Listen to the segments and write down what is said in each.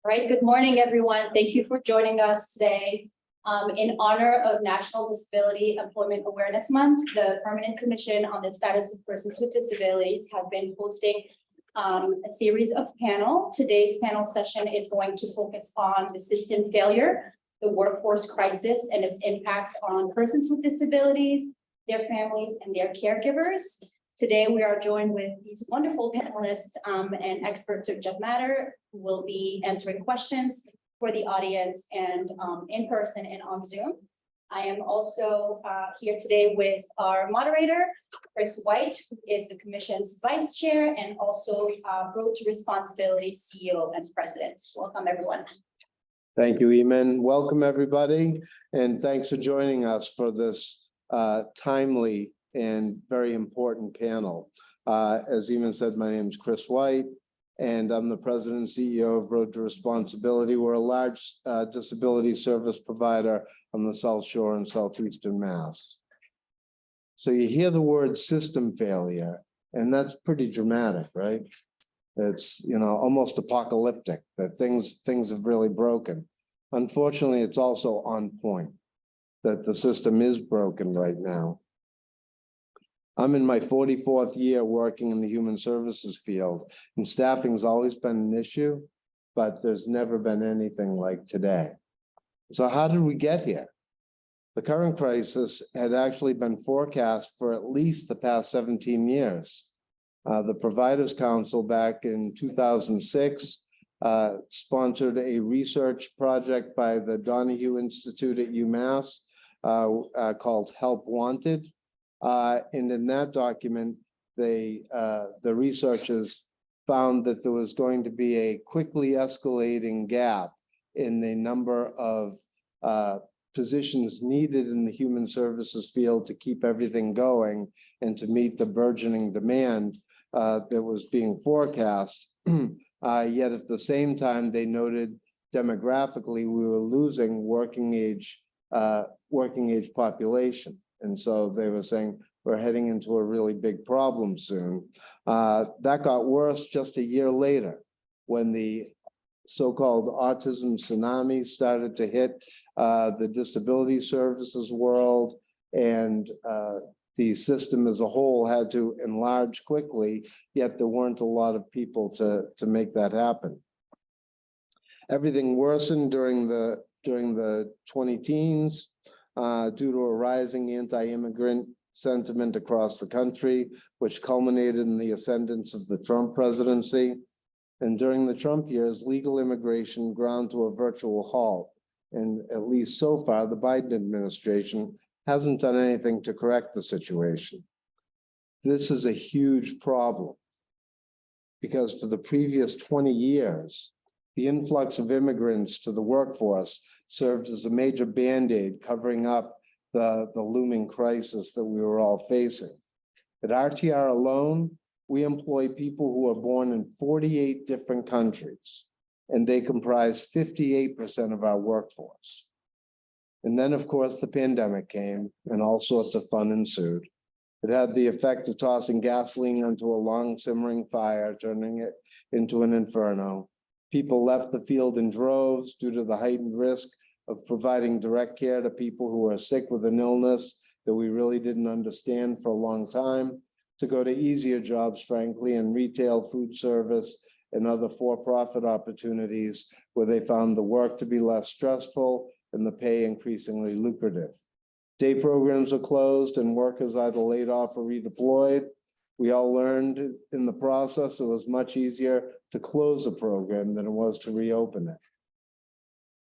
All right, good morning, everyone. Thank you for joining us today. In honor of National Disability Employment Awareness Month, the Permanent Commission on the Status of Persons with Disabilities have been hosting a series of panels. Today's panel session is going to focus on the system failure, the workforce crisis, and its impact on persons with disabilities, their families, and their caregivers. Today, we are joined with these wonderful panelists and experts subject matter who will be answering questions for the audience and in person and on Zoom. I am also here today with our moderator, Chris White, who is the Commission's Vice Chair and also Road to Responsibility CEO and President. Welcome, everyone. Thank you, Imene. Welcome, everybody, and thanks for joining us for this timely and very important panel. As Imene said, my name is Chris White, and I'm the President and CEO of Road to Responsibility. We're a large disability service provider on the South Shore and Southeastern Mass. So you hear the word system failure, and that's pretty dramatic, right? It's, you know, almost apocalyptic that things have really broken. Unfortunately, it's also on point that the system is broken right now. I'm in my 44th year working in the human services field, and staffing's always been an issue, but there's never been anything like today. So how did we get here? The current crisis had actually been forecast for at least the past 17 years. The Providers Council back in 2006 sponsored a research project by the Donahue Institute at UMass called Help Wanted. And in that document, the researchers found that there was going to be a quickly escalating gap in the number of positions needed in the human services field to keep everything going and to meet the burgeoning demand that was being forecast. Yet at the same time, they noted demographically we were losing working age population. And so they were saying, we're heading into a really big problem soon. That got worse just a year later when the so-called autism tsunami started to hit the disability services world, and the system as a whole had to enlarge quickly, yet there weren't a lot of people to make that happen. Everything worsened during the 20-teens. Due to a rising anti-immigrant sentiment across the country, which culminated in the ascendance of the Trump presidency. And during the Trump years, legal immigration ground to a virtual halt. And at least so far, the Biden administration hasn't done anything to correct the situation. This is a huge problem because for the previous 20 years, the influx of immigrants to the workforce served as a major Band-Aid covering up the looming crisis that we were all facing. At RTR alone, we employ people who are born in 48 different countries, and they comprise 58% of our workforce. And then, of course, the pandemic came and all sorts of fun ensued. It had the effect of tossing gasoline onto a long simmering fire, turning it into an inferno. People left the field in droves due to the heightened risk of providing direct care to people who are sick with an illness that we really didn't understand for a long time, to go to easier jobs, frankly, in retail, food service, and other for-profit opportunities where they found the work to be less stressful and the pay increasingly lucrative. Day programs are closed and workers either laid off or redeployed. We all learned in the process it was much easier to close a program than it was to reopen it.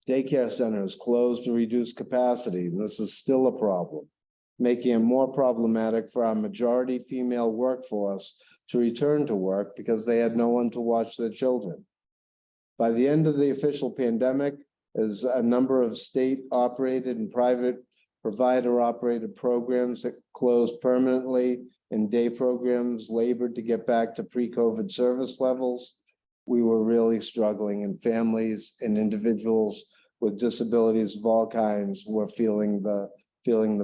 Daycare centers closed to reduce capacity, and this is still a problem, making it more problematic for our majority female workforce to return to work because they had no one to watch their children. By the end of the official pandemic, as a number of state-operated and private provider-operated programs that closed permanently and day programs labored to get back to pre-COVID service levels, we were really struggling, and families and individuals with disabilities of all kinds were feeling the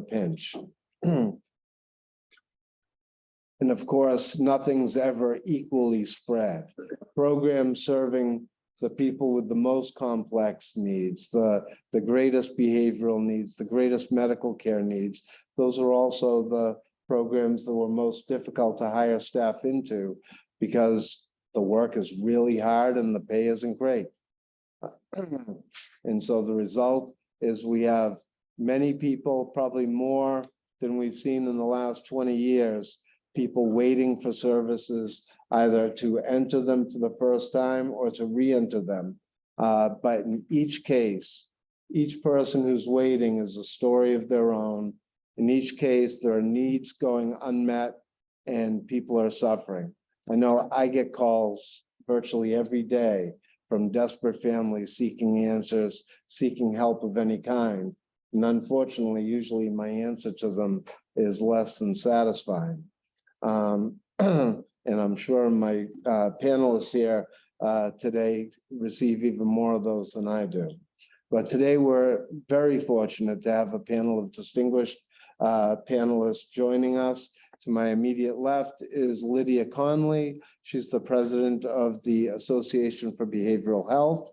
pinch. And of course, nothing's ever equally spread. Programs serving the people with the most complex needs, the greatest behavioral needs, the greatest medical care needs. Those are also the programs that were most difficult to hire staff into because the work is really hard and the pay isn't great. And so the result is we have many people, probably more than we've seen in the last 20 years, people waiting for services either to enter them for the first time or to re-enter them. But in each case, each person who's waiting is a story of their own. In each case, there are needs going unmet and people are suffering. I know I get calls virtually every day from desperate families seeking answers, seeking help of any kind. And unfortunately, usually my answer to them is less than satisfying. And I'm sure my panelists here today receive even more of those than I do. But today we're very fortunate to have a panel of distinguished panelists joining us. To my immediate left is Lydia Conley. She's the president of the Association for Behavioral Health.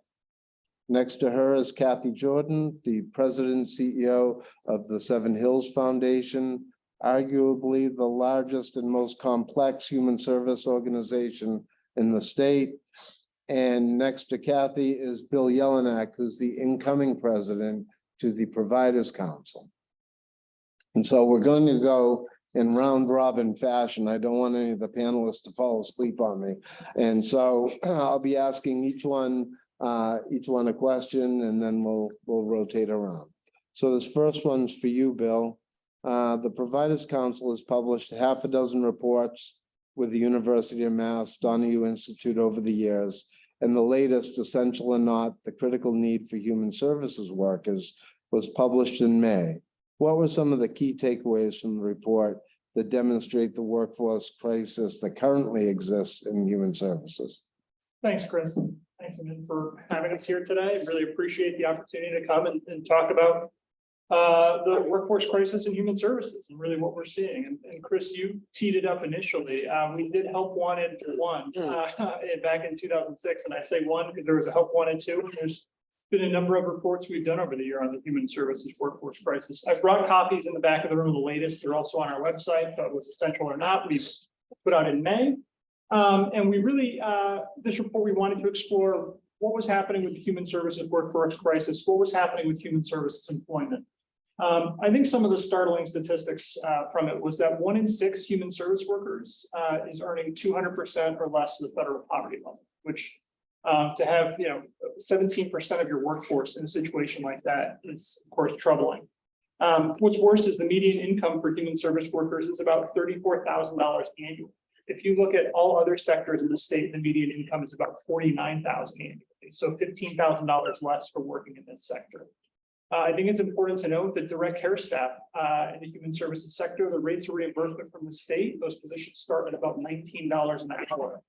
Next to her is Kathy Jordan, the president and CEO of the Seven Hills Foundation, arguably the largest and most complex human service organization in the state. And next to Kathy is Bill Jelinek, who's the incoming president to the Providers Council. And so we're going to go in round robin fashion. I don't want any of the panelists to fall asleep on me. And so I'll be asking each one a question, and then we'll rotate around. So this first one's for you, Bill. The Providers Council has published half a dozen reports with the University of Mass Donahue Institute over the years, and the latest, Essential or Not, the Critical Need for Human Services Workers, was published in May. What were some of the key takeaways from the report that demonstrate the workforce crisis that currently exists in human services? Thanks, Chris. Thanks, Imene, for having us here today. I really appreciate the opportunity to come and talk about the workforce crisis in human services and really what we're seeing. And Chris, you teed it up initially. We did Help Wanted 1 back in 2006. And I say one because there was a Help Wanted 2. And there's been a number of reports we've done over the year on the human services workforce crisis. I brought copies in the back of the room of the latest. They're also on our website. That was Essential or Not. We put out in May. And we really, this report, we wanted to explore what was happening with the human services workforce crisis, what was happening with human services employment. I think some of the startling statistics from it was that 1 in 6 human service workers is earning 200% or less of the federal poverty level, which to have 17% of your workforce in a situation like that is, of course, troubling. What's worse is the median income for human service workers is about $34,000 annually. If you look at all other sectors in the state, the median income is about $49,000 annually, so $15,000 less for working in this sector. I think it's important to note that direct care staff in the human services sector, the rates of reimbursement from the state, those positions start at about $19 an hour.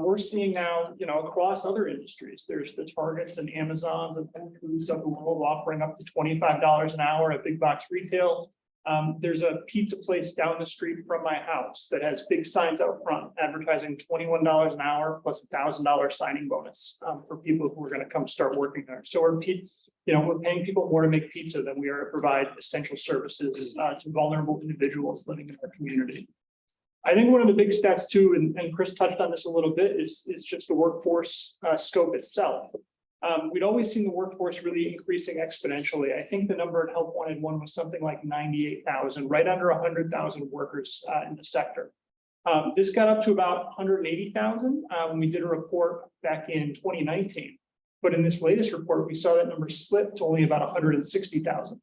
We're seeing now, across other industries, there's the Targets and Amazons and Foods of the world offering up to $25 an hour at big box retail. There's a pizza place down the street from my house that has big signs out front advertising $21 an hour plus $1,000 signing bonus for people who are going to come start working there. So we're paying people more to make pizza than we are to provide essential services to vulnerable individuals living in our community. I think one of the big stats too, and Chris touched on this a little bit, is just the workforce scope itself. We'd always seen the workforce really increasing exponentially. I think the number in Help Wanted 1 was something like 98,000, right under 100,000 workers in the sector. This got up to about 180,000 when we did a report back in 2019. But in this latest report, we saw that number slip to only about 160,000.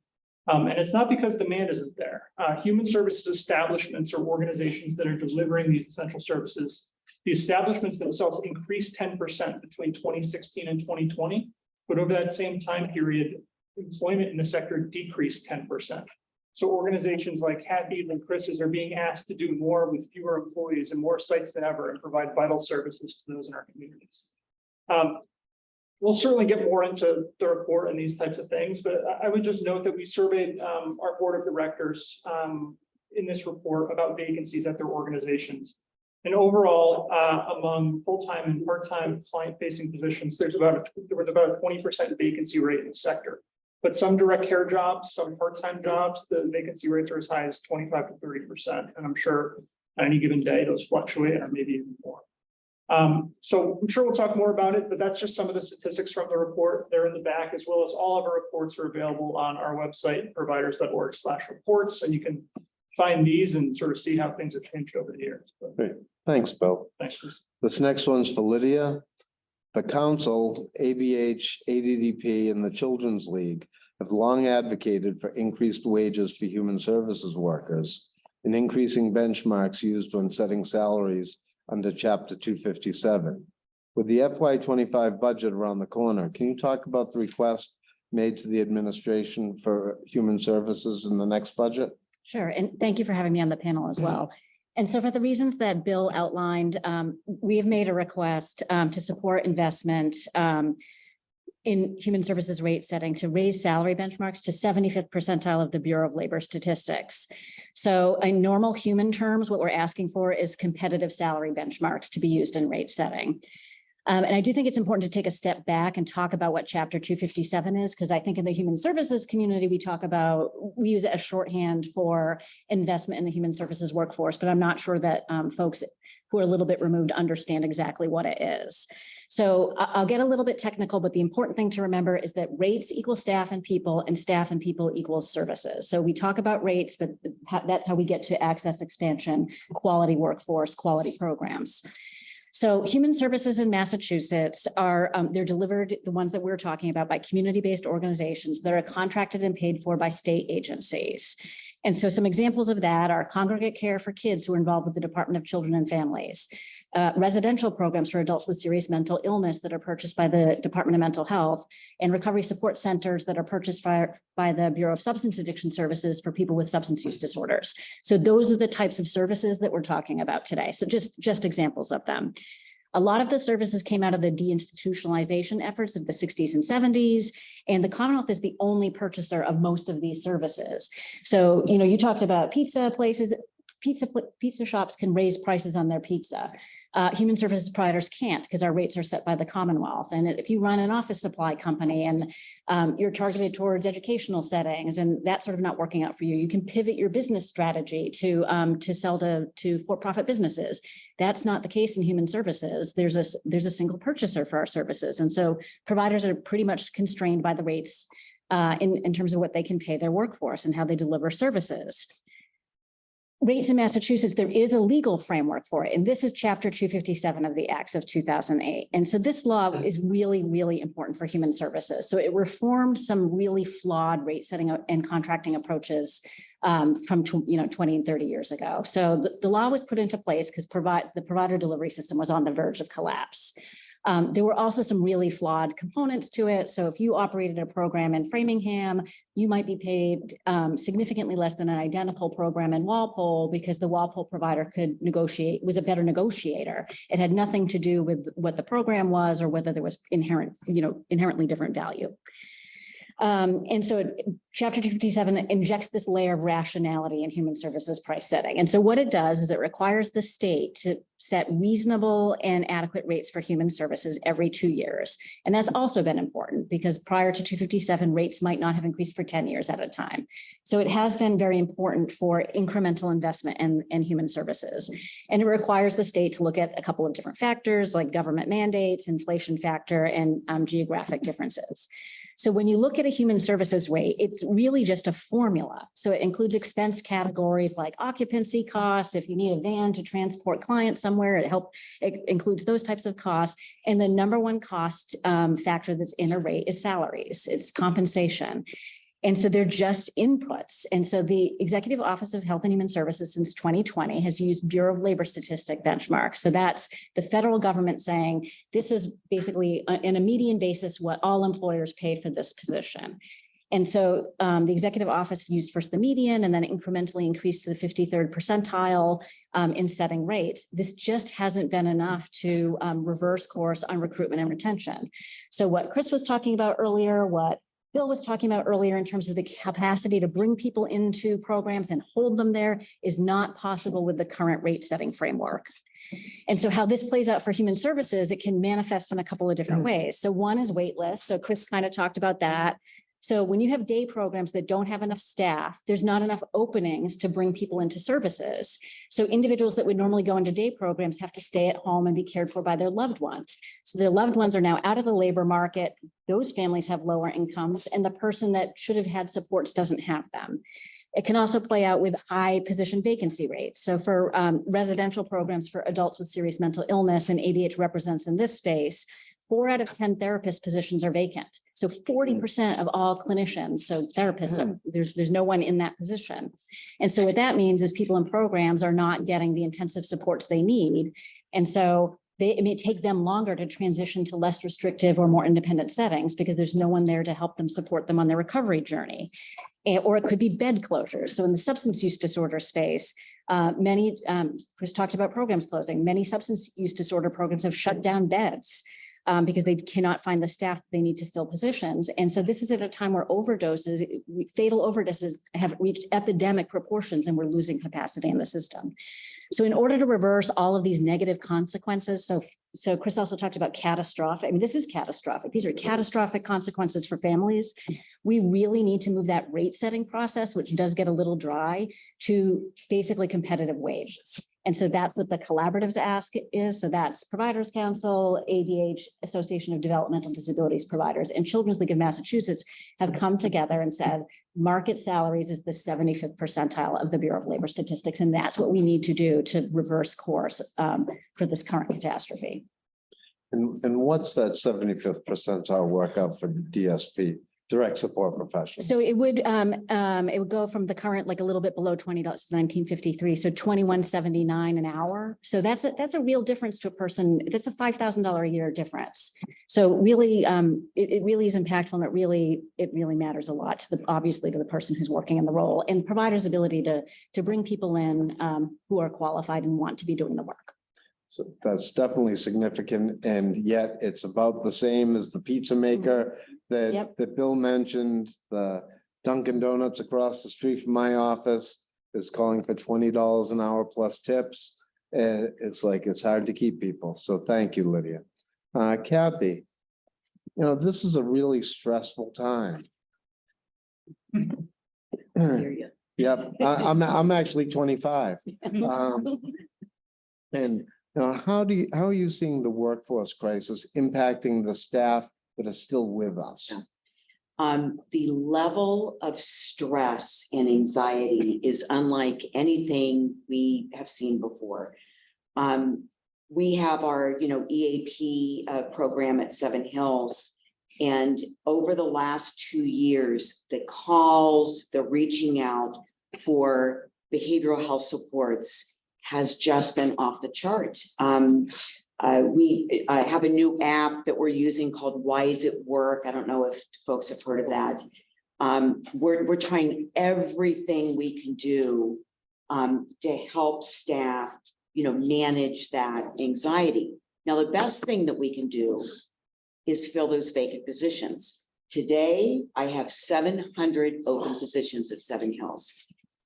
And it's not because demand isn't there. Human services establishments or organizations that are delivering these essential services, the establishments themselves increased 10% between 2016 and 2020. But over that same time period, employment in the sector decreased 10%. So organizations like Kathy and Chris's are being asked to do more with fewer employees and more sites than ever and provide vital services to those in our communities. We'll certainly get more into the report and these types of things, but I would just note that we surveyed our board of directors in this report about vacancies at their organizations. And overall, among full-time and part-time client-facing positions, there was about a 20% vacancy rate in the sector. But some direct care jobs, some part-time jobs, the vacancy rates are as high as 25 to 30%. And I'm sure on any given day, those fluctuate or maybe even more. So I'm sure we'll talk more about it, but that's just some of the statistics from the report. They're in the back, as well as all of our reports are available on our website, providers.org/reports. And you can find these and sort of see how things have changed over the years. But Great. Thanks, Bill. thanks, Chris. This next one's for Lydia. The council, ABH, ADDP, and the Children's League have long advocated for increased wages for human services workers and increasing benchmarks used when setting salaries under Chapter 257. With the FY25 budget around the corner, can you talk about the request made to the administration for human services in the next budget? Sure, and thank you for having me on the panel as well. And so for the reasons that Bill outlined, we have made a request to support investment in human services rate setting to raise salary benchmarks to 75th percentile of the Bureau of Labor Statistics. So in normal human terms, what we're asking for is competitive salary benchmarks to be used in rate setting. And I do think it's important to take a step back and talk about what Chapter 257 is, because I think in the human services community, we use it as shorthand for investment in the human services workforce, but I'm not sure that folks who are a little bit removed understand exactly what it is. So I'll get a little bit technical, but the important thing to remember is that rates equal staff and people equals services. So we talk about rates, but that's how we get to access expansion, quality workforce, quality programs. So human services in Massachusetts are, they're delivered, the ones that we're talking about, by community-based organizations that are contracted and paid for by state agencies. And so some examples of that are congregate care for kids who are involved with the Department of Children and Families, residential programs for adults with serious mental illness that are purchased by the Department of Mental Health, and recovery support centers that are purchased by the Bureau of Substance Addiction Services for people with substance use disorders. So those are the types of services that we're talking about today. So just examples of them. A lot of the services came out of the deinstitutionalization efforts of the 60s and 70s, and the Commonwealth is the only purchaser of most of these services. So, you talked about pizza places. Pizza shops can raise prices on their pizza. Human services providers can't, because our rates are set by the Commonwealth. And if you run an office supply company and you're targeted towards educational settings and that's sort of not working out for you, you can pivot your business strategy to sell to for-profit businesses. That's not the case in human services. There's a single purchaser for our services. And so providers are pretty much constrained by the rates in terms of what they can pay their workforce and how they deliver services. Rates in Massachusetts, there is a legal framework for it. And this is Chapter 257 of the Acts of 2008. And so this law is really, really important for human services. So it reformed some really flawed rate setting and contracting approaches from 20 and 30 years ago. So the law was put into place because the provider delivery system was on the verge of collapse. There were also some really flawed components to it. So if you operated a program in Framingham, you might be paid significantly less than an identical program in Walpole, because the Walpole provider was a better negotiator. It had nothing to do with what the program was or whether there was inherently different value. And so Chapter 257 injects this layer of rationality in human services price setting. And so what it does is it requires the state to set reasonable and adequate rates for human services every 2 years. And that's also been important because prior to 257, rates might not have increased for 10 years at a time. So it has been very important for incremental investment in human services. And it requires the state to look at a couple of different factors like government mandates, inflation factor, and geographic differences. So when you look at a human services rate, it's really just a formula. So it includes expense categories like occupancy costs. If you need a van to transport clients somewhere, it includes those types of costs. And the number one cost factor that's in a rate is salaries. It's compensation. And so they're just inputs. And so the Executive Office of Health and Human Services since 2020 has used Bureau of Labor Statistic benchmarks. So that's the federal government saying, this is basically in a median basis what all employers pay for this position. And so the Executive Office used first the median and then incrementally increased to the 53rd percentile in setting rates. This just hasn't been enough to reverse course on recruitment and retention. So what Chris was talking about earlier, what Bill was talking about earlier in terms of the capacity to bring people into programs and hold them there is not possible with the current rate setting framework. And so how this plays out for human services, it can manifest in a couple of different ways. So one is wait lists. So Chris kind of talked about that. So when you have day programs that don't have enough staff, there's not enough openings to bring people into services. So individuals that would normally go into day programs have to stay at home and be cared for by their loved ones. So their loved ones are now out of the labor market. Those families have lower incomes, and the person that should have had supports doesn't have them. It can also play out with high position vacancy rates. So for residential programs for adults with serious mental illness, and ADH represents in this space, 4 out of 10 therapist positions are vacant. So 40% of all clinicians, so therapists, there's no one in that position. And so what that means is people in programs are not getting the intensive supports they need. And so it may take them longer to transition to less restrictive or more independent settings because there's no one there to help them support them on their recovery journey. Or it could be bed closures. So in the substance use disorder space, Chris talked about programs closing. Many substance use disorder programs have shut down beds because they cannot find the staff they need to fill positions. And so this is at a time where fatal overdoses have reached epidemic proportions, and we're losing capacity in the system. So in order to reverse all of these negative consequences, so Chris also talked about catastrophic. I mean, this is catastrophic. These are catastrophic consequences for families. We really need to move that rate setting process, which does get a little dry, to basically competitive wages. And so that's what the collaboratives ask is. So that's Providers Council, ADH, Association of Developmental Disabilities Providers, and Children's League of Massachusetts have come together and said, market salaries is the 75th percentile of the Bureau of Labor Statistics. And that's what we need to do to reverse course for this current catastrophe. And what's that 75th percentile work out for DSP, direct support professionals? So it would go from the current, like a little bit below $20, 1953, so $21.79 an hour. So that's a real difference to a person. That's a $5,000 a year difference. So really, it really is impactful, and it really matters a lot to obviously to the person who's working in the role, and providers' ability to bring people in who are qualified and want to be doing the work. So that's definitely significant, and yet it's about the same as the pizza maker that Bill mentioned. The Dunkin' Donuts across the street from my office is calling for $20 an hour plus tips. It's like, it's hard to keep people. So thank you, Lydia. Kathy, this is a really stressful time. Yep, I'm actually 25. And how are you seeing the workforce crisis impacting the staff that are still with us? The level of stress and anxiety is unlike anything we have seen before. We have our, EAP program at Seven Hills, and over the last 2 years, the calls, the reaching out for behavioral health supports has just been off the chart. We have a new app that we're using called Why Is It Work? I don't know if folks have heard of that. We're trying everything we can do to help staff, manage that anxiety. Now, the best thing that we can do is fill those vacant positions. Today, I have 700 open positions at Seven Hills,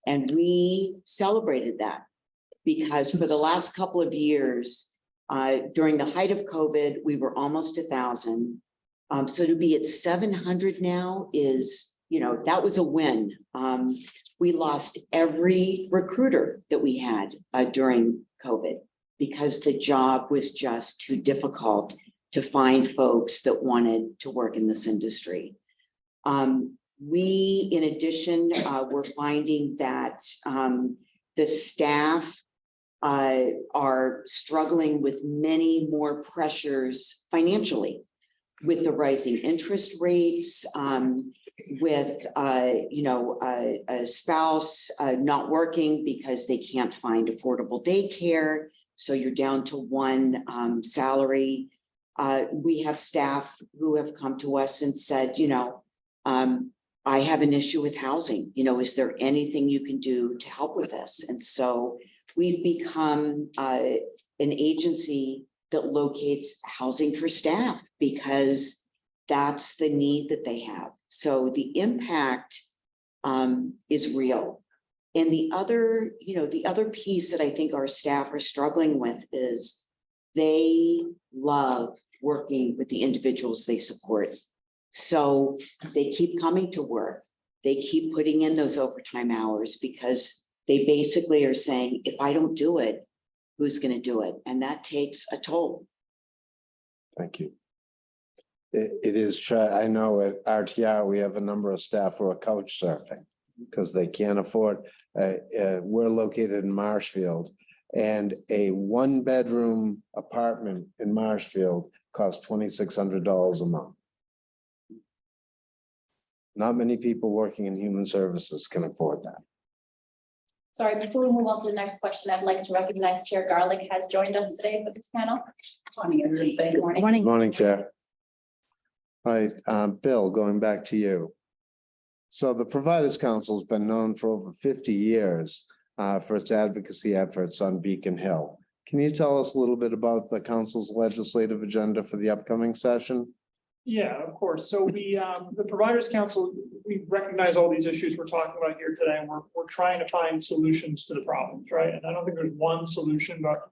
and we celebrated that because for the last couple of years, during the height of COVID, we were almost 1,000. So to be at 700 now is, that was a win. We lost every recruiter that we had during COVID because the job was just too difficult to find folks that wanted to work in this industry. We, in addition, we're finding that the staff are struggling with many more pressures financially, with the rising interest rates, with a spouse not working because they can't find affordable daycare, so you're down to one salary. We have staff who have come to us and said, I have an issue with housing. Is there anything you can do to help with this? And so we've become an agency that locates housing for staff because that's the need that they have. So the impact is real. And the other, the other piece that I think our staff are struggling with is they love working with the individuals they support. So they keep coming to work. They keep putting in those overtime hours because they basically are saying, if I don't do it, who's going to do it? And that takes a toll. Thank you. It is, I know at RTR, we have a number of staff who are couch surfing because they can't afford, we're located in Marshfield, and a 1-bedroom apartment in Marshfield costs $2,600 a month. Not many people working in human services can afford that. Sorry, before we move on to the next question, I'd like to recognize Chair Garlick has joined us today for this panel. Morning, everybody. Good morning. Morning. Morning, Chair. All right, Bill, going back to you. So the Providers Council has been known for over 50 years for its advocacy efforts on Beacon Hill. Can you tell us a little bit about the council's legislative agenda for the upcoming session? Yeah, of course. So we, the Providers Council, we recognize all these issues we're talking about here today, and we're trying to find solutions to the problems, right? And I don't think there's one solution, but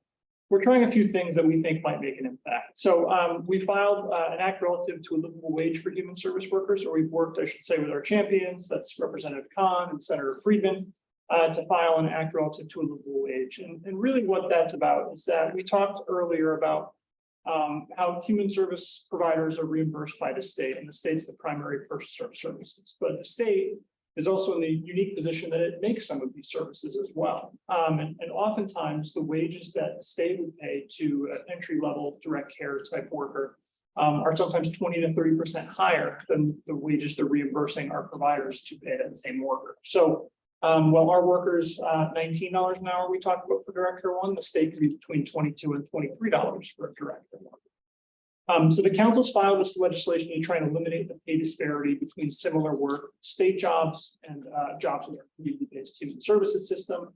we're trying a few things that we think might make an impact. So we filed an act relative to a livable wage for human service workers, or we've worked, I should say, with our champions, that's Representative Khan and Senator Friedman, to file an act relative to a livable wage. And really what that's about is that we talked earlier about how human service providers are reimbursed by the state, and the state's the primary first serve services. But the state is also in the unique position that it makes some of these services as well. And oftentimes the wages that the state would pay to an entry-level direct care type worker are sometimes 20 to 30% higher than the wages they're reimbursing our providers to pay that same worker. So while our workers $19 an hour we talked about for direct care one, the state could be between $22 and $23 for a direct care one. So the council's filed this legislation to try and eliminate the pay disparity between similar work, state jobs and jobs with our community-based human services system.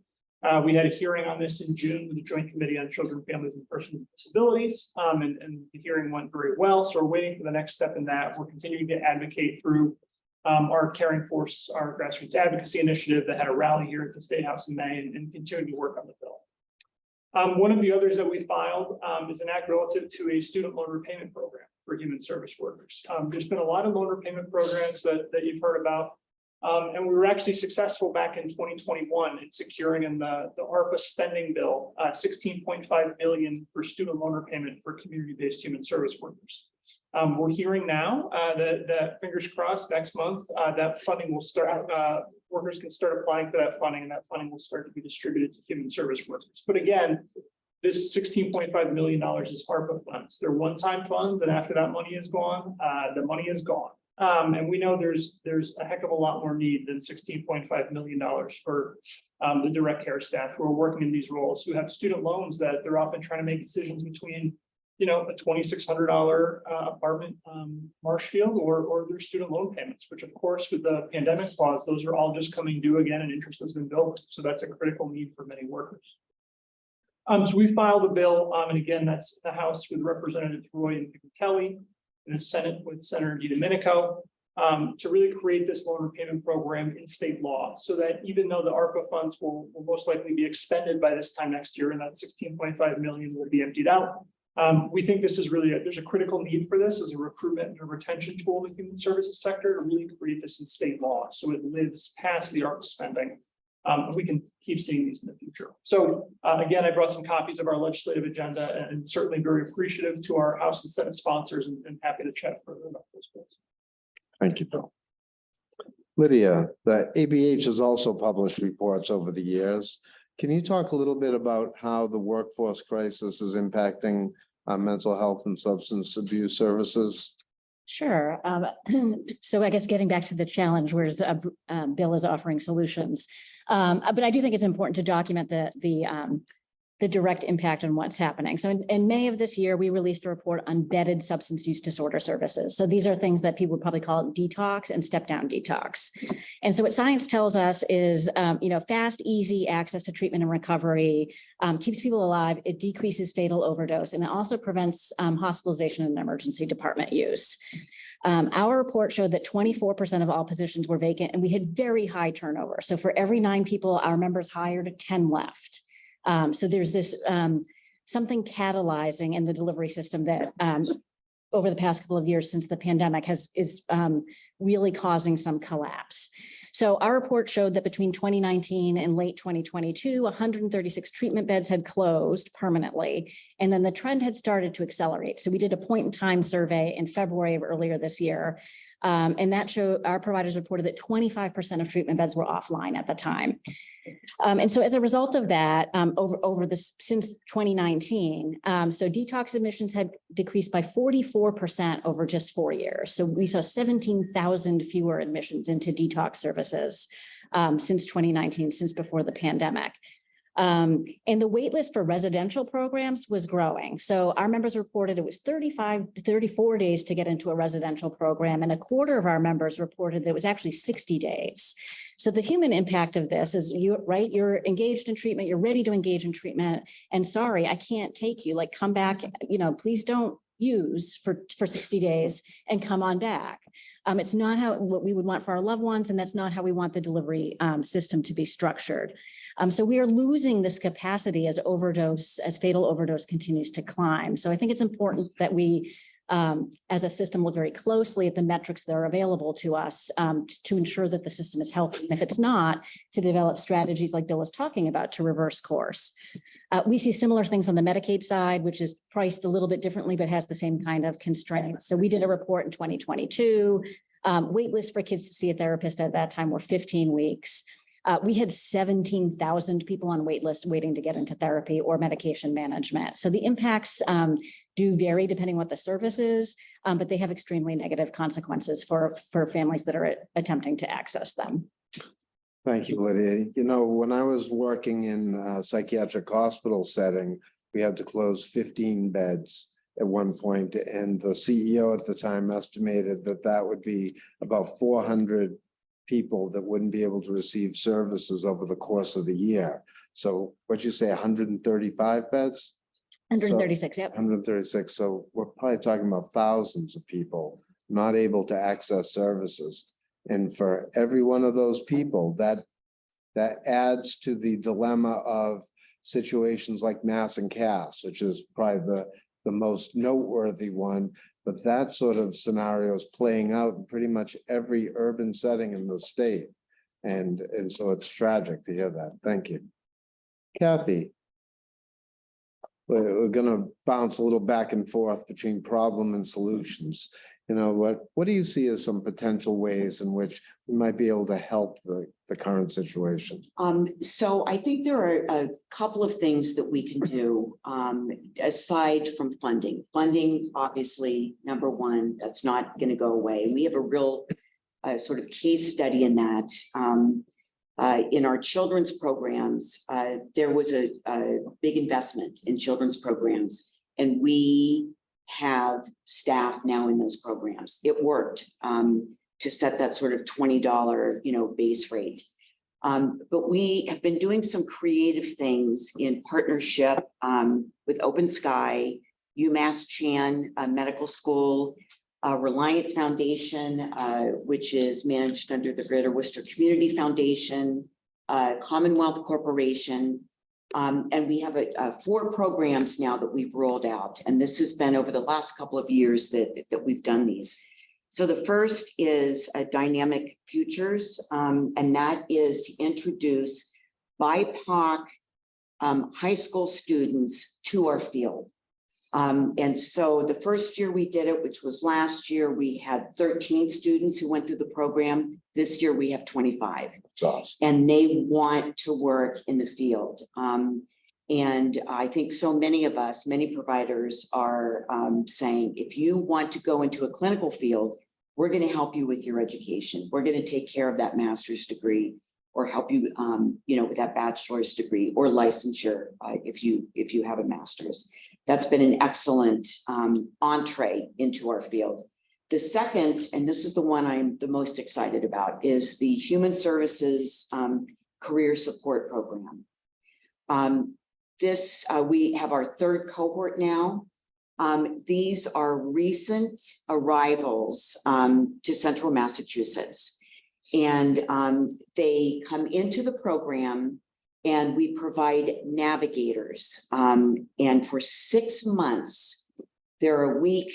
We had a hearing on this in June with the Joint Committee on Children, Families, and Persons with Disabilities, and the hearing went very well. So we're waiting for the next step in that. We're continuing to advocate through our Caring Force, our grassroots advocacy initiative that had a rally here at the State House in May, and continue to work on the bill. One of the others that we filed is an act relative to a student loan repayment program for human service workers. There's been a lot of loan repayment programs that you've heard about, and we were actually successful back in 2021 in securing in the ARPA spending bill $16.5 billion for student loan repayment for community-based human service workers. We're hearing now that fingers crossed next month that funding will start, workers can start applying for that funding, and that funding will start to be distributed to human service workers. But again, this $16.5 million is ARPA funds. They're one-time funds, and after that money is gone, the money is gone. And we know there's a heck of a lot more need than $16.5 million for the direct care staff who are working in these roles, who have student loans that they're often trying to make decisions between, you know, a $2,600 apartment Marshfield or their student loan payments, which of course with the pandemic pause, those are all just coming due again and interest has been built. So that's a critical need for many workers. So we filed a bill, and again, that's the House with Representatives Roy and Picatelli, and the Senate with Senator Domenico, to really create this loan repayment program in state law, so that even though the ARPA funds will most likely be expended by this time next year, and that $16.5 million will be emptied out, we think this is really, there's a critical need for this as a recruitment and a retention tool in the human services sector to really create this in state law, so it lives past the ARPA spending. We can keep seeing these in the future. So again, I brought some copies of our legislative agenda, and certainly very appreciative to our House and Senate sponsors, and happy to chat further about those bills. Thank you, Bill. Lydia, the ABH has also published reports over the years. Can you talk a little bit about how the workforce crisis is impacting mental health and substance abuse services? Sure. So I guess getting back to the challenge, whereas Bill is offering solutions. But I do think it's important to document the direct impact on what's happening. So in May of this year, we released a report on vetted substance use disorder services. So these are things that people would probably call detox and step down detox. And so what science tells us is, fast, easy access to treatment and recovery keeps people alive. It decreases fatal overdose, and it also prevents hospitalization and emergency department use. Our report showed that 24% of all positions were vacant, and we had very high turnover. So for every 9 people our members hired, 10 left. So there's this something catalyzing in the delivery system that over the past couple of years since the pandemic is really causing some collapse. So our report showed that between 2019 and late 2022, 136 treatment beds had closed permanently, and then the trend had started to accelerate. So we did a point in time survey in February of earlier this year, and that showed our providers reported that 25% of treatment beds were offline at the time. And so as a result of that, since 2019, so detox admissions had decreased by 44% over just 4 years. So we saw 17,000 fewer admissions into detox services since 2019, since before the pandemic. And the wait list for residential programs was growing. So our members reported it was 35 to 34 days to get into a residential program, and a quarter of our members reported that it was actually 60 days. So the human impact of this is you're engaged in treatment, you're ready to engage in treatment, and sorry, I can't take you, like come back, please don't use for 60 days and come on back. It's not what we would want for our loved ones, and that's not how we want the delivery system to be structured. So we are losing this capacity as fatal overdose continues to climb. So I think it's important that we, as a system, look very closely at the metrics that are available to us to ensure that the system is healthy. And if it's not, to develop strategies like Bill is talking about to reverse course. We see similar things on the Medicaid side, which is priced a little bit differently, but has the same kind of constraints. So we did a report in 2022. Wait lists for kids to see a therapist at that time were 15 weeks. We had 17,000 people on wait lists waiting to get into therapy or medication management. So the impacts do vary depending what the service is, but they have extremely negative consequences for families that are attempting to access them. Thank you, Lydia. When I was working in a psychiatric hospital setting, we had to close 15 beds at one point, and the CEO at the time estimated that would be about 400 people that wouldn't be able to receive services over the course of the year. So what'd you say, 135 beds? 136, yep. 136. So we're probably talking about thousands of people not able to access services. And for every one of those people, that adds to the dilemma of situations like Mass and Cass, which is probably the most noteworthy one. But that sort of scenario is playing out in pretty much every urban setting in the state. And so it's tragic to hear that. Thank you. Kathy, we're going to bounce a little back and forth between problem and solutions. What do you see as some potential ways in which we might be able to help the current situation? So I think there are a couple of things that we can do aside from funding. Funding, obviously, number one, that's not going to go away. We have a real sort of case study in that. In our children's programs, there was a big investment in children's programs, and we have staff now in those programs. It worked to set that sort of $20, base rate. But we have been doing some creative things in partnership with Open Sky, UMass Chan Medical School, Reliant Foundation, which is managed under the Greater Worcester Community Foundation, Commonwealth Corporation. And we have 4 programs now that we've rolled out. And this has been over the last couple of years that we've done these. So the first is Dynamic Futures, and that is to introduce BIPOC high school students to our field. And so the first year we did it, which was last year, we had 13 students who went through the program. This year we have 25. That's awesome. And they want to work in the field. And I think so many of us, many providers are saying, if you want to go into a clinical field, we're going to help you with your education. We're going to take care of that master's degree or help you, with that bachelor's degree or licensure if you have a master's. That's been an excellent entree into our field. The second, and this is the one I'm the most excited about, is the Human Services Career Support Program. We have our 3rd cohort now. These are recent arrivals to Central Massachusetts. And they come into the program and we provide navigators. And for 6 months, they're a week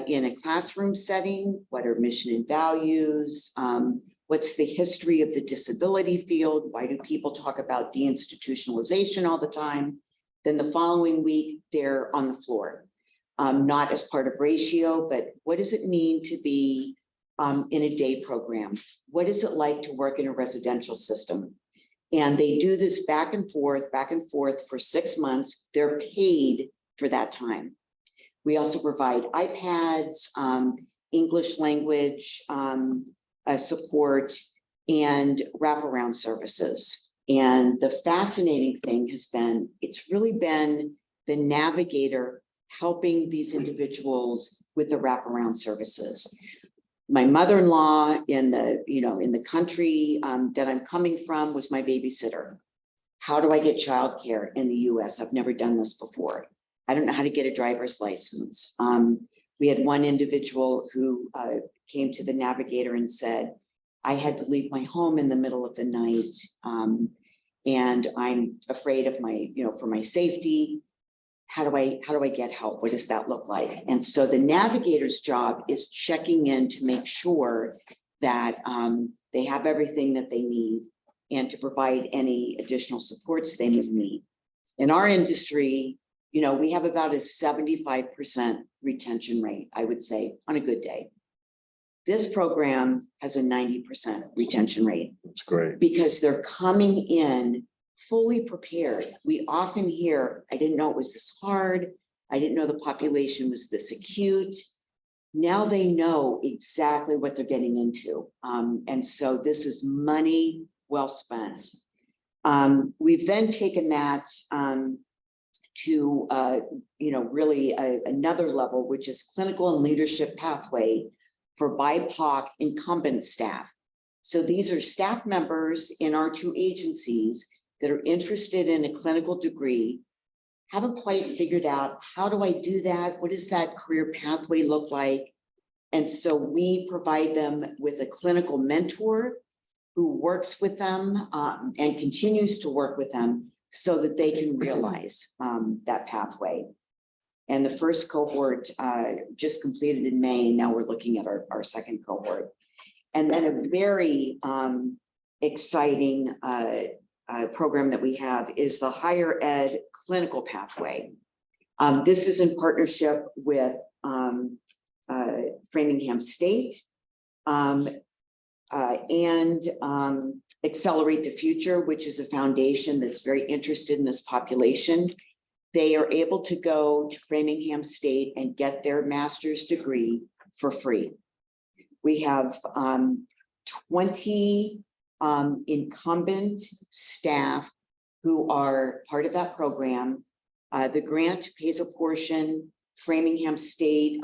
in a classroom setting. What are mission and values? What's the history of the disability field? Why do people talk about deinstitutionalization all the time? Then the following week, they're on the floor. Not as part of ratio, but what does it mean to be in a day program? What is it like to work in a residential system? And they do this back and forth for 6 months. They're paid for that time. We also provide iPads, English language support, and wraparound services. And the fascinating thing has been, it's really been the navigator helping these individuals with the wraparound services. My mother-in-law in the country that I'm coming from was my babysitter. How do I get childcare in the US? I've never done this before. I don't know how to get a driver's license. We had one individual who came to the navigator and said, I had to leave my home in the middle of the night. And I'm afraid of for my safety. How do I get help? What does that look like? And so the navigator's job is checking in to make sure that they have everything that they need and to provide any additional supports they may need. In our industry, we have about a 75% retention rate, I would say, on a good day. This program has a 90% retention rate. That's great. Because they're coming in fully prepared. We often hear, I didn't know it was this hard. I didn't know the population was this acute. Now they know exactly what they're getting into. And so this is money well spent. We've then taken that to really another level, which is clinical and leadership pathway for BIPOC incumbent staff. So these are staff members in our 2 agencies that are interested in a clinical degree, haven't quite figured out, how do I do that? What does that career pathway look like? And so we provide them with a clinical mentor who works with them and continues to work with them so that they can realize that pathway. And the first cohort just completed in May, and now we're looking at our second cohort. And then a very exciting program that we have is the higher ed clinical pathway. This is in partnership with Framingham State and Accelerate the Future, which is a foundation that's very interested in this population. They are able to go to Framingham State and get their master's degree for free. We have 20 incumbent staff who are part of that program. The grant pays a portion. Framingham State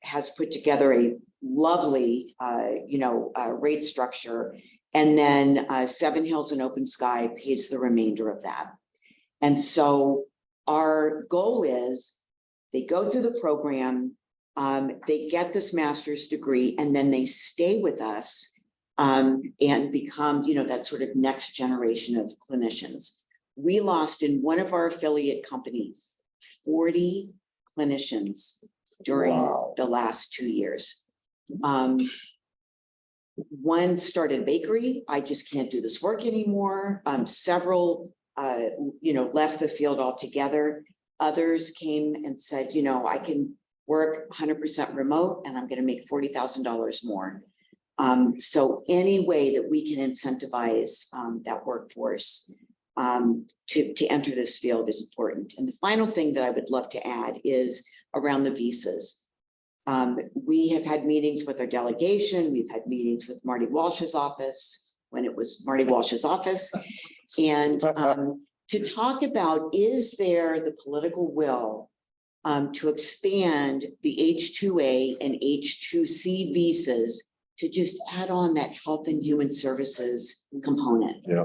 has put together a lovely, rate structure, and then Seven Hills and Open Sky pays the remainder of that. And so our goal is they go through the program, they get this master's degree, and then they stay with us and become, that sort of next generation of clinicians. We lost in one of our affiliate companies 40 clinicians during the last 2 years. One started a bakery. I just can't do this work anymore. Several, left the field altogether. Others came and said, I can work 100% remote and I'm going to make $40,000 more. So any way that we can incentivize that workforce to enter this field is important. And the final thing that I would love to add is around the visas. We have had meetings with our delegation. We've had meetings with Marty Walsh's office when it was Marty Walsh's office. And to talk about, is there the political will to expand the H-2A and H-2C visas to just add on that health and human services component? Yeah.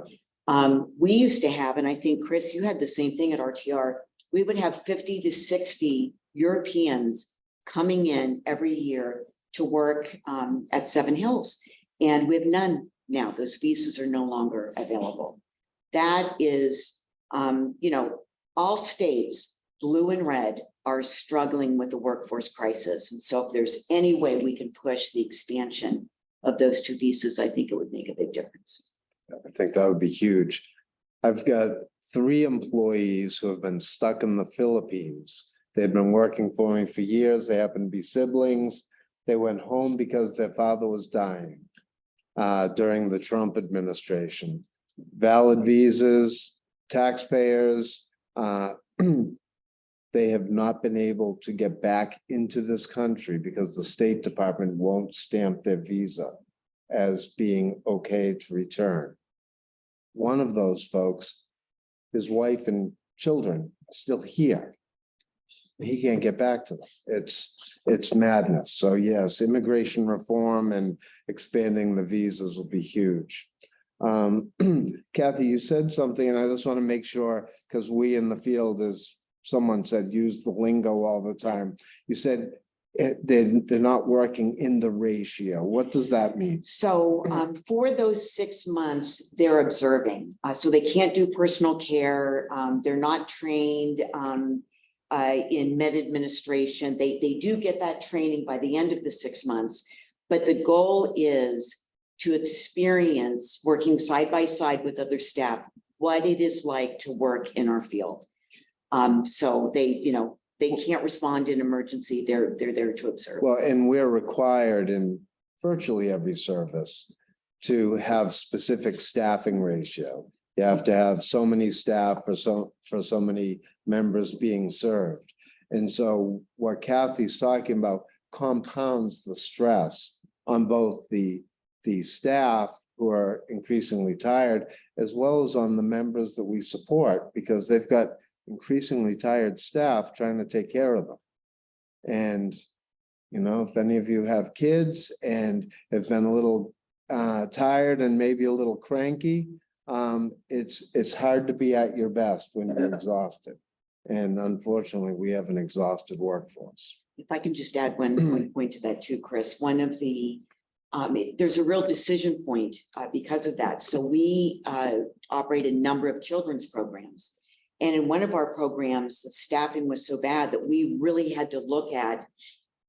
We used to have, and I think, Chris, you had the same thing at RTR, we would have 50 to 60 Europeans coming in every year to work at Seven Hills. And we have none now. Those visas are no longer available. That is, all states, blue and red, are struggling with the workforce crisis. And so if there's any way we can push the expansion of those two visas, I think it would make a big difference. I think that would be huge. I've got 3 employees who have been stuck in the Philippines. They've been working for me for years. They happen to be siblings. They went home because their father was dying during the Trump administration. Valid visas, taxpayers, they have not been able to get back into this country because the State Department won't stamp their visa as being okay to return. One of those folks, his wife and children are still here. He can't get back to them. It's madness. So yes, immigration reform and expanding the visas will be huge. Kathy, you said something, and I just want to make sure, because we in the field, as someone said, use the lingo all the time. You said they're not working in the ratio. What does that mean? So for those 6 months, they're observing. So they can't do personal care. They're not trained in med administration. They do get that training by the end of the 6 months. But the goal is to experience working side by side with other staff, what it is like to work in our field. So they can't respond in emergency. They're there to observe. Well, and we're required in virtually every service to have specific staffing ratio. You have to have so many staff for so many members being served. And so what Kathy's talking about compounds the stress on both the staff who are increasingly tired, as well as on the members that we support, because they've got increasingly tired staff trying to take care of them. And, if any of you have kids and have been a little tired and maybe a little cranky, it's hard to be at your best when you're exhausted. And unfortunately, we have an exhausted workforce. If I can just add one point to that too, Chris, one of the, there's a real decision point because of that. So we operate a number of children's programs. And in one of our programs, the staffing was so bad that we really had to look at,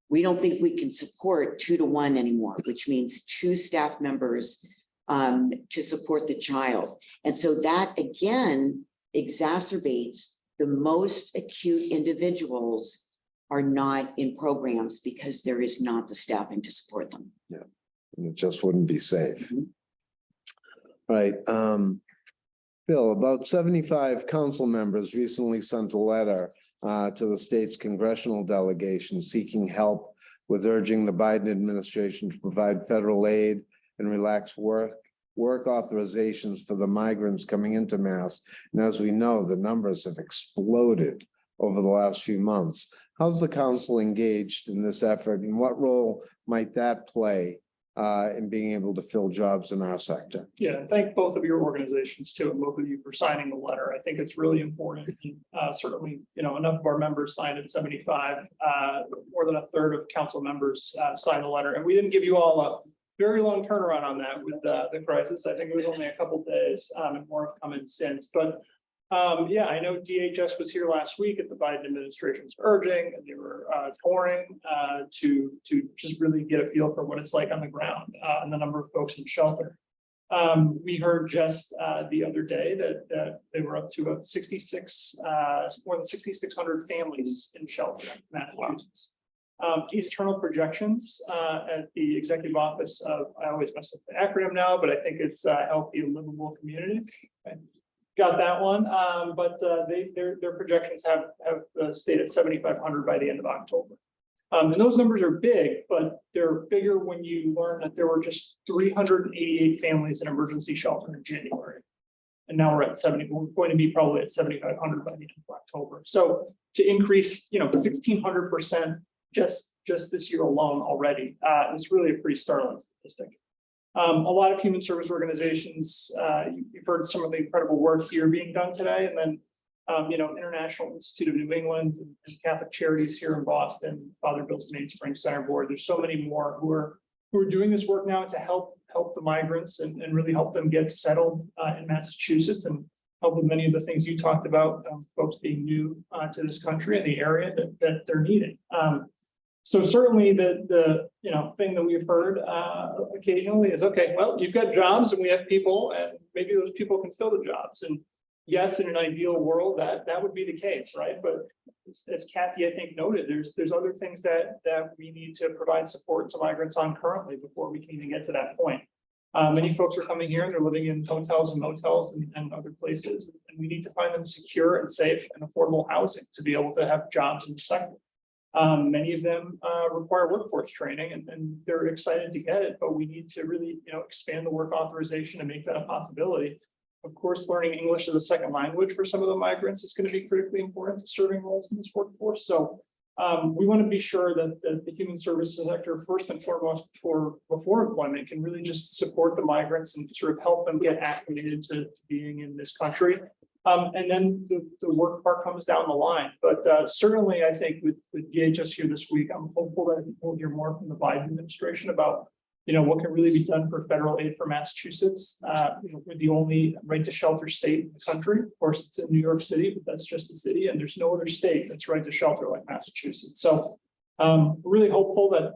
we don't think we can support 2 to 1 anymore, which means 2 staff members to support the child. And so that again exacerbates the most acute individuals are not in programs because there is not the staffing to support them. Yeah, and it just wouldn't be safe. Right. Bill, about 75 council members recently sent a letter to the state's congressional delegation seeking help with urging the Biden administration to provide federal aid and relax work authorizations for the migrants coming into Mass. And as we know, the numbers have exploded over the last few months. How's the council engaged in this effort, and what role might that play in being able to fill jobs in our sector? Yeah, and thank both of your organizations too, and both of you for signing the letter. I think it's really important. Certainly, enough of our members signed at 75, more than a third of council members signed the letter. And we didn't give you all a very long turnaround on that with the crisis. I think it was only a couple of days and more have come in since. But yeah, I know DHS was here last week at the Biden administration's urging, and they were touring to just really get a feel for what it's like on the ground and the number of folks in shelter. We heard just the other day that they were up to about 66, more than 6,600 families in shelter in Massachusetts. Internal projections at the executive office of, I always mess up the acronym now, but I think it's Healthy and Livable Communities. Okay. Got that one, but their projections have stayed at 7,500 by the end of October. And those numbers are big, but they're bigger when you learn that there were just 388 families in emergency shelter in January. And now we're at 70, we're going to be probably at 7,500 by the end of October. So to increase, 1,600% just this year alone already, it's really a pretty startling statistic. A lot of human service organizations, you've heard some of the incredible work here being done today, and then International Institute of New England and Catholic Charities here in Boston, Father Bill's Mainspring Center Board. There's so many more who are doing this work now to help the migrants and really help them get settled in Massachusetts and help with many of the things you talked about, folks being new to this country and the area that they're needing. So certainly the thing that we've heard occasionally is, okay, well, you've got jobs and we have people and maybe those people can fill the jobs. And yes, in an ideal world, that would be the case, right? But as Kathy, I think, noted, there's other things that we need to provide support to migrants on currently before we can even get to that point. Many folks are coming here and they're living in hotels and motels and other places, and we need to find them secure and safe and affordable housing to be able to have jobs in the sector. Many of them require workforce training and they're excited to get it, but we need to really, expand the work authorization and make that a possibility. Of course, learning English as a second language for some of the migrants is going to be critically important to serving roles in this workforce. So we want to be sure that the human services sector, first and foremost, before employment, can really just support the migrants and sort of help them get acclimated to being in this country. And then the work part comes down the line. But certainly, I think with DHS here this week, I'm hopeful that we'll hear more from the Biden administration about what can really be done for federal aid for Massachusetts. We're the only right to shelter state in the country. Of course, it's in New York City, but that's just a city, and there's no other state that's right to shelter like Massachusetts. So really hopeful that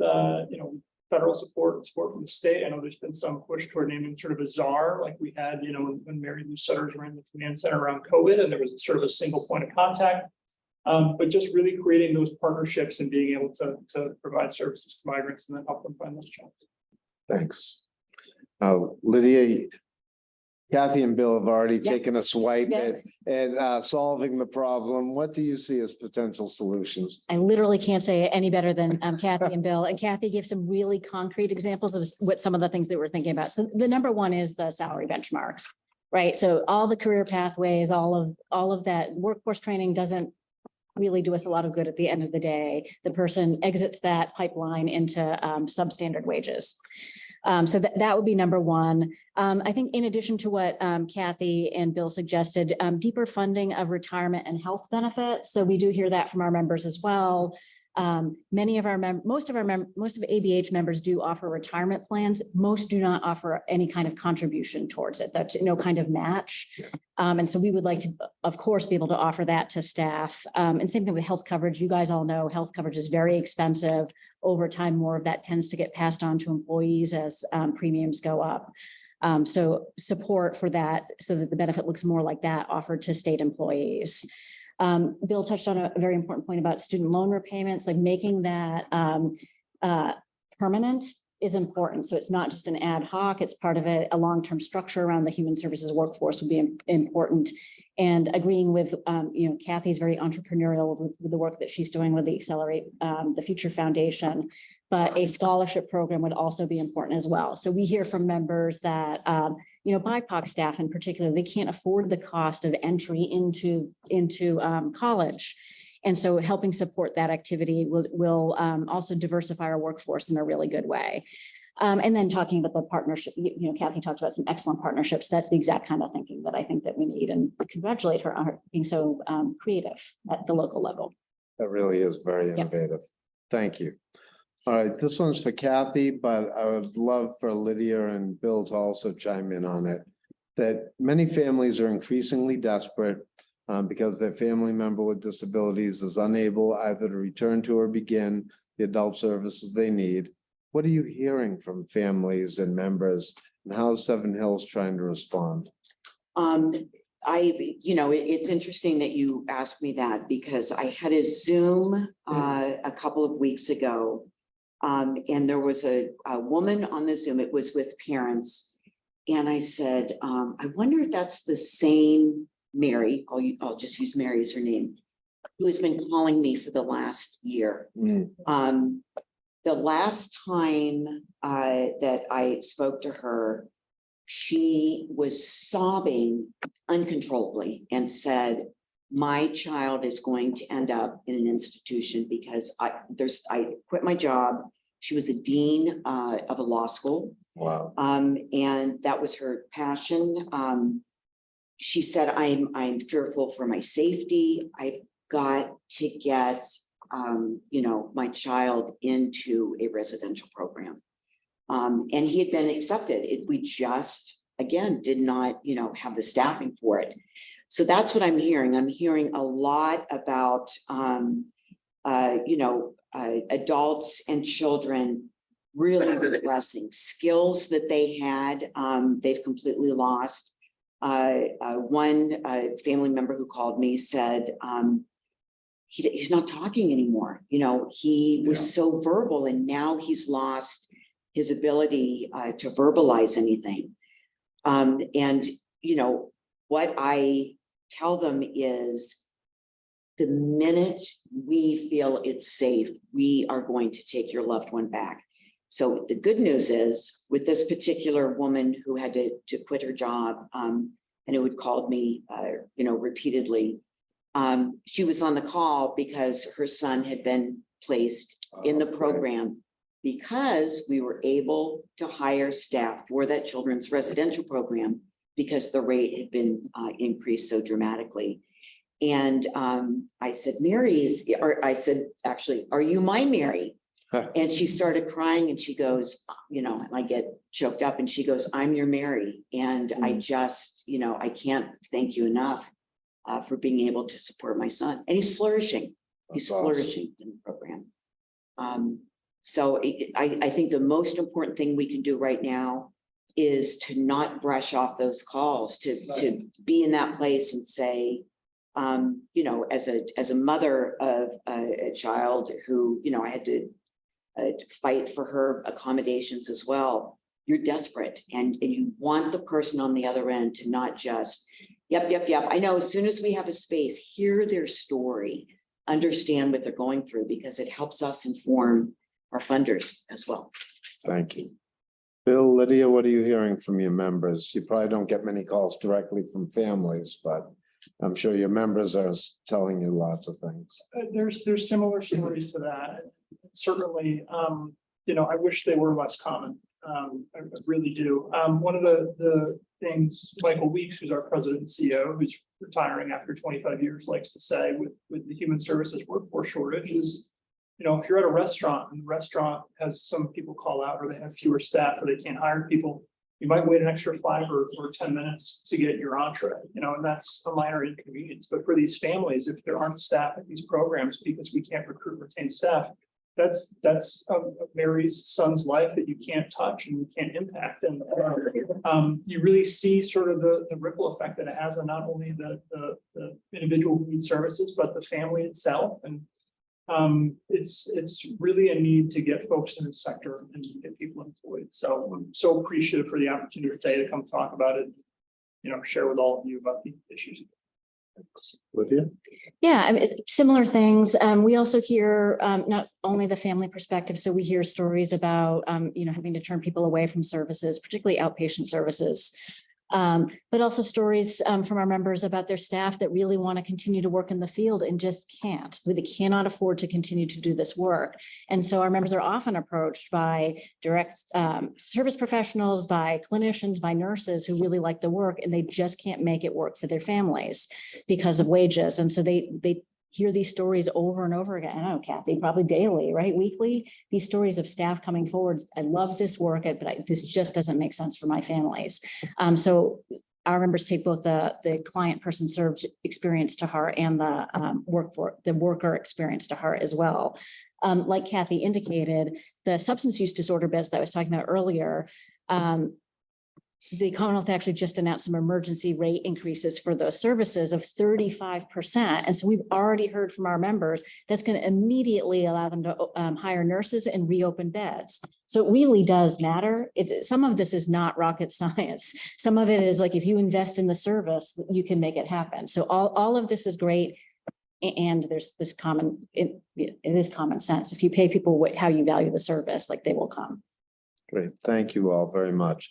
federal support from the state. I know there's been some push toward naming sort of a czar, like we had, when Mary Lou Sutters ran the command center around COVID, and there was sort of a single point of contact. But just really creating those partnerships and being able to provide services to migrants and then help them find those jobs. Thanks. Lydia, Kathy and Bill have already taken a swipe at solving the problem. What do you see as potential solutions? I literally can't say it any better than Kathy and Bill. And Kathy gave some really concrete examples of what some of the things that we're thinking about. So the number one is the salary benchmarks, right? So all the career pathways, all of that workforce training doesn't really do us a lot of good at the end of the day. The person exits that pipeline into substandard wages. So that would be number one. I think in addition to what Kathy and Bill suggested, deeper funding of retirement and health benefits. So we do hear that from our members as well. Most of ABH members do offer retirement plans. Most do not offer any kind of contribution towards it. That's no kind of match. And so we would like to, of course, be able to offer that to staff. And same thing with health coverage. You guys all know health coverage is very expensive. Over time, more of that tends to get passed on to employees as premiums go up. So support for that so that the benefit looks more like that offered to state employees. Bill touched on a very important point about student loan repayments, like making that permanent is important. So it's not just an ad hoc, it's part of a long-term structure around the human services workforce would be important. And agreeing with, Kathy's very entrepreneurial with the work that she's doing with the Accelerate the Future Foundation, but a scholarship program would also be important as well. So we hear from members that, BIPOC staff in particular, they can't afford the cost of entry into college. And so helping support that activity will also diversify our workforce in a really good way. And then talking about the partnership, Kathy talked about some excellent partnerships. That's the exact kind of thinking that I think that we need, and congratulate her on her being so creative at the local level. That really is very innovative. Thank you. All right, this one's for Kathy, but I would love for Lydia and Bill to also chime in on it. That many families are increasingly desperate because their family member with disabilities is unable either to return to or begin the adult services they need. What are you hearing from families and members, and how is Seven Hills trying to respond? It's interesting that you asked me that, because I had a Zoom a couple of weeks ago, and there was a woman on the Zoom. It was with parents, and I said, I wonder if that's the same Mary. I'll just use Mary as her name, who has been calling me for the last year. The last time that I spoke to her, she was sobbing uncontrollably and said, my child is going to end up in an institution because I quit my job. She was a dean of a law school. Wow. And that was her passion. she said, I'm fearful for my safety. I've got to get, my child into a residential program. And he had been accepted. We just, again, did not, have the staffing for it. So that's what I'm hearing. I'm hearing a lot about, adults and children really regressing skills that they had, they've completely lost. One family member who called me said, he's not talking anymore. He was so verbal and now he's lost his ability to verbalize anything. And what I tell them is the minute we feel it's safe, we are going to take your loved one back. So the good news is with this particular woman who had to quit her job and who had called me, repeatedly, she was on the call because her son had been placed in the program because we were able to hire staff for that children's residential program because the rate had been increased so dramatically. And I said, actually, are you my Mary? And she started crying and she goes, and I get choked up and she goes, I'm your Mary. And I just, I can't thank you enough for being able to support my son. And he's flourishing. He's flourishing in the program. So I think the most important thing we can do right now is to not brush off those calls, to be in that place and say, as a mother of a child who, I had to fight for her accommodations as well. You're desperate and you want the person on the other end to not just, yep. I know as soon as we have a space, hear their story, understand what they're going through because it helps us inform our funders as well. Thank you. Bill, Lydia, what are you hearing from your members? You probably don't get many calls directly from families, but I'm sure your members are telling you lots of things. There's similar stories to that. Certainly, I wish they were less common. I really do. One of the things Michael Weeks, who's our president and CEO, who's retiring after 25 years, likes to say with the human services workforce shortage is, if you're at a restaurant and the restaurant has some people call out or they have fewer staff or they can't hire people, you might wait an extra 5 or 10 minutes to get your entree, and that's a minor inconvenience. But for these families, if there aren't staff at these programs because we can't recruit, retain staff, that's Mary's son's life that you can't touch and you can't impact. And you really see sort of the ripple effect that it has on not only the individual who needs services, but the family itself. And it's really a need to get folks in the sector and get people employed. So I'm so appreciative for the opportunity today to come talk about it, share with all of you about the issues. Lydia? Yeah, similar things. We also hear not only the family perspective, so we hear stories about, having to turn people away from services, particularly outpatient services. But also stories from our members about their staff that really want to continue to work in the field and just can't. They cannot afford to continue to do this work. And so our members are often approached by direct service professionals, by clinicians, by nurses who really like the work, and they just can't make it work for their families because of wages. And so they hear these stories over and over again. I know, Kathy, probably daily, right? Weekly, these stories of staff coming forward. I love this work, but this just doesn't make sense for my families. So our members take both the client person served experience to heart and the worker experience to heart as well. Like Kathy indicated, the substance use disorder beds that I was talking about earlier, the Commonwealth actually just announced some emergency rate increases for those services of 35%. And so we've already heard from our members that's going to immediately allow them to hire nurses and reopen beds. So it really does matter. Some of this is not rocket science. Some of it is like, if you invest in the service, you can make it happen. So all of this is great. And there's this it is common sense. If you pay people how you value the service, like they will come. Great. Thank you all very much.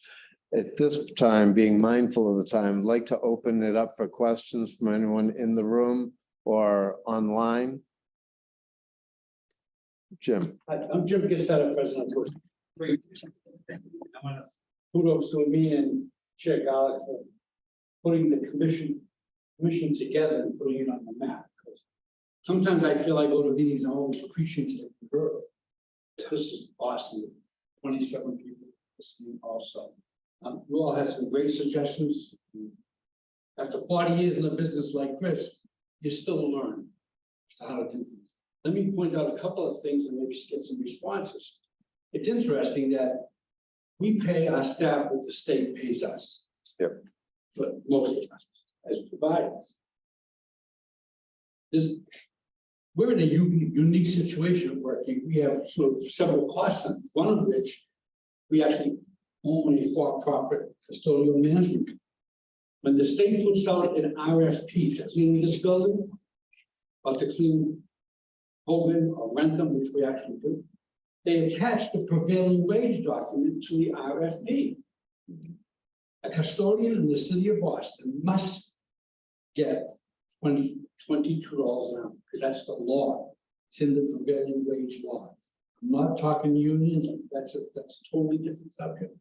At this time, being mindful of the time, I'd like to open it up for questions from anyone in the room or online. Jim. I'm Jim Gazzetta, president of Great. I want to kudos to me and Chair Garlick for putting the commission together and putting it on the map. Because sometimes I feel I go to meetings, I'm always preaching to the group. This is awesome. 27 people listening also. You all had some great suggestions. After 40 years in a business like Chris, you still learn how to do things. Let me point out a couple of things and maybe get some responses. It's interesting that we pay our staff what the state pays us. Yep. For most of us as providers. We're in a unique situation of working. We have sort of several cost centers, one of which we actually own a for-profit custodial management. When the state puts out an RFP to clean this building, or to clean Hogan or Rentham, which we actually do, they attach the prevailing wage document to the RFP. A custodian in the city of Boston must get $22 an hour, because that's the law. It's in the prevailing wage law. I'm not talking unions, that's a totally different subject.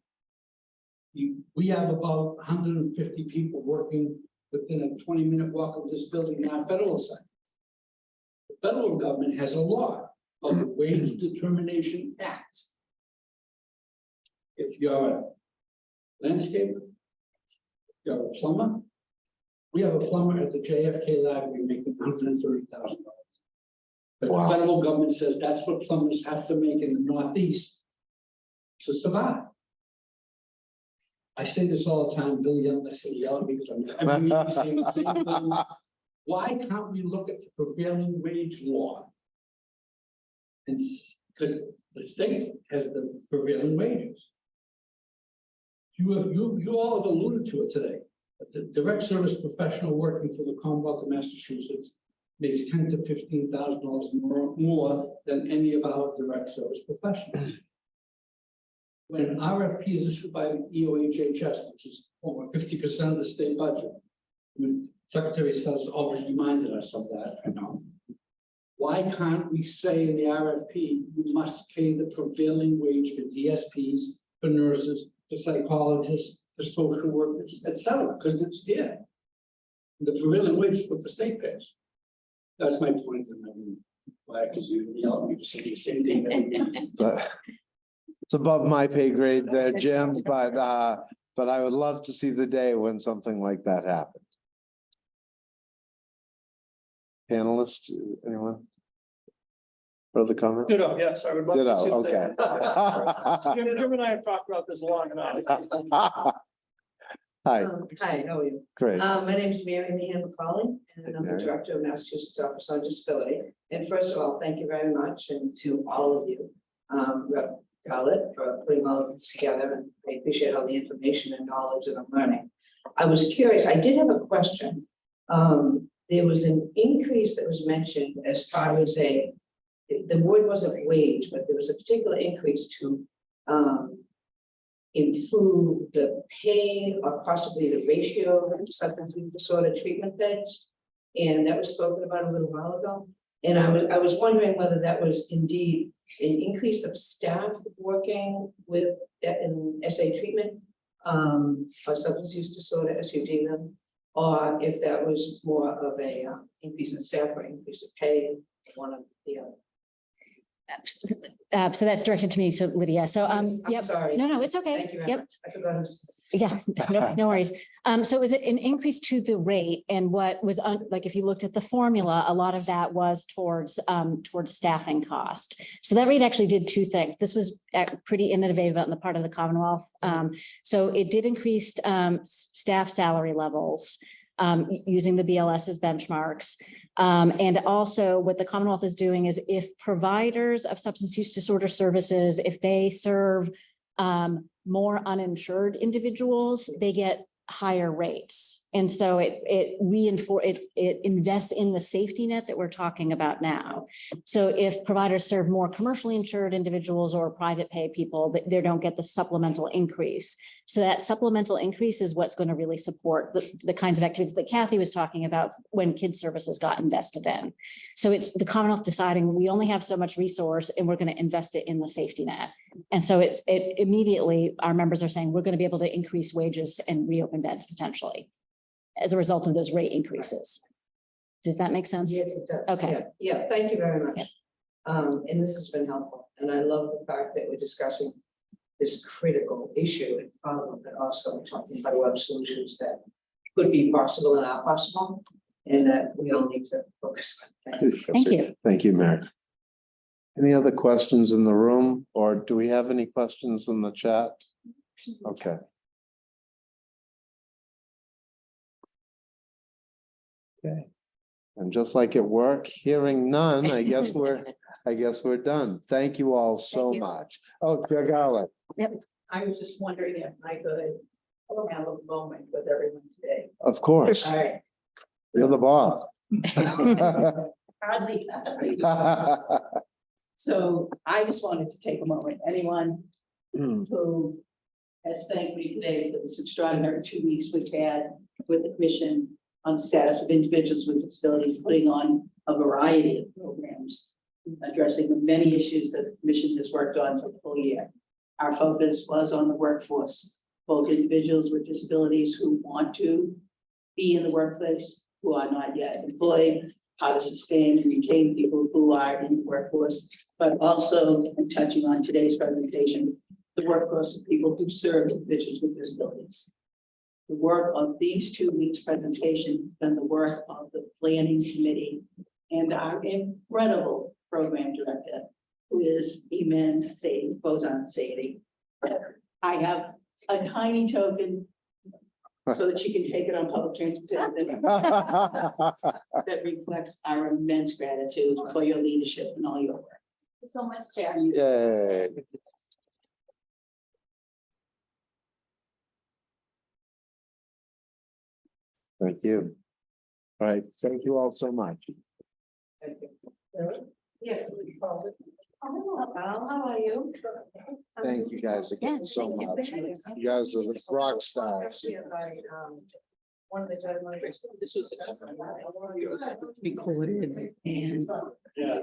We have about 150 people working within a 20-minute walk of this building in our federal side. The federal government has a law called the Wage Determination Act. If you're a landscaper, you're a plumber. We have a plumber at the JFK Library making $130,000. But Wow. the federal government says that's what plumbers have to make in the Northeast to survive. I say this all the time, Bill Young, I say yell because I'm every meeting saying the same thing. Why can't we look at the prevailing wage law? And because the state has the prevailing wages. You all have alluded to it today. The direct service professional working for the Commonwealth of Massachusetts makes $10,000 to $15,000 more than any of our direct service professionals. When an RFP is issued by the EOHHS, which is over 50% of the state budget, Secretary Stubbs always reminded us of that. I know. Why can't we say in the RFP, you must pay the prevailing wage for DSPs, for nurses, for psychologists, for social workers, etc. Because it's there. The prevailing wage is what the state pays. That's my point. Why? Because you yell at me for saying the same thing. But it's above my pay grade there, Jim, but I would love to see the day when something like that happens. Panelists, anyone? Further comment? Ditto, yes, I would love to Ditto, see okay. that. Jim and I have talked about this long enough. Hi, Hi, how are you? great. My name is Mary Meehan McCauley, and I'm the Mary. Director of Massachusetts Office on Disability. And first of all, thank you very much, and to all of you, Rep. Garlett, for putting all of this together, and I appreciate all the information and knowledge that I'm learning. I was curious, I did have a question. There was an increase that was mentioned as far as the word wasn't wage, but there was a particular increase to improve the pay or possibly the ratio of substance use disorder treatment beds. And that was spoken about a little while ago. And I was wondering whether that was indeed an increase of staff working with in SA treatment or substance use disorder, SUD them, or if that was more of a increase in staff or increase of pay, one of the other. So that's directed to me. So Lydia, so, I'm yep. sorry. No, it's okay. Thank you very Yep. much. I forgot. Yeah, no worries. So it was an increase to the rate, and what was like, if you looked at the formula, a lot of that was towards staffing cost. So that rate actually did two things. This was pretty innovative on the part of the Commonwealth. So it did increase staff salary levels using the BLS as benchmarks. And also what the Commonwealth is doing is if providers of substance use disorder services, if they serve more uninsured individuals, they get higher rates. And so it invests in the safety net that we're talking about now. So if providers serve more commercially insured individuals or private pay people, they don't get the supplemental increase. So that supplemental increase is what's going to really support the kinds of activities that Kathy was talking about when kids services got invested in. So it's the Commonwealth deciding we only have so much resource and we're going to invest it in the safety net. And so it immediately, our members are saying we're going to be able to increase wages and reopen beds potentially. as a result of those rate increases. Does that make sense? Yes, it does. Okay. Yeah, yeah, thank you very much. Yeah. And this has been helpful, and I love the fact that we're discussing this critical issue and problem, but also talking about what solutions that could be possible and are possible, and that we all need to focus on. Thank you. Thank you. Thank you, Mary. Any other questions in the room, or do we have any questions in the chat? Okay. Okay. And just like at work, hearing none, I guess we're done. Thank you all so Thank you. much. Oh, Greg Allen. I was just wondering if I could have a moment with everyone today. Of course, All right. you're the boss. Hardly. So I just wanted to take a moment. Anyone who has thanked me today for this extraordinary 2 weeks we've had with the commission on the status of individuals with disabilities, putting on a variety of programs, addressing the many issues that the commission has worked on for the full year. Our focus was on the workforce, both individuals with disabilities who want to be in the workplace, who are not yet employed, how to sustain and retain people who are in the workforce, but also, and touching on today's presentation, the workforce of people who serve individuals with disabilities. The work of these 2 weeks presentation and the work of the planning committee and our incredible program director, who is Imene Saidi, Bouziane Saidi. I have a tiny token so that she can take it on public transportation that reflects our immense gratitude for your leadership and all your work. Thank you so much, Chair. Yay. Thank you. All right, thank you all so much. Yes. How are you? Thank you guys again Yeah, so thank you. much. You guys are the rock stars. Actually, one of the gentlemen. This was recorded and Yeah.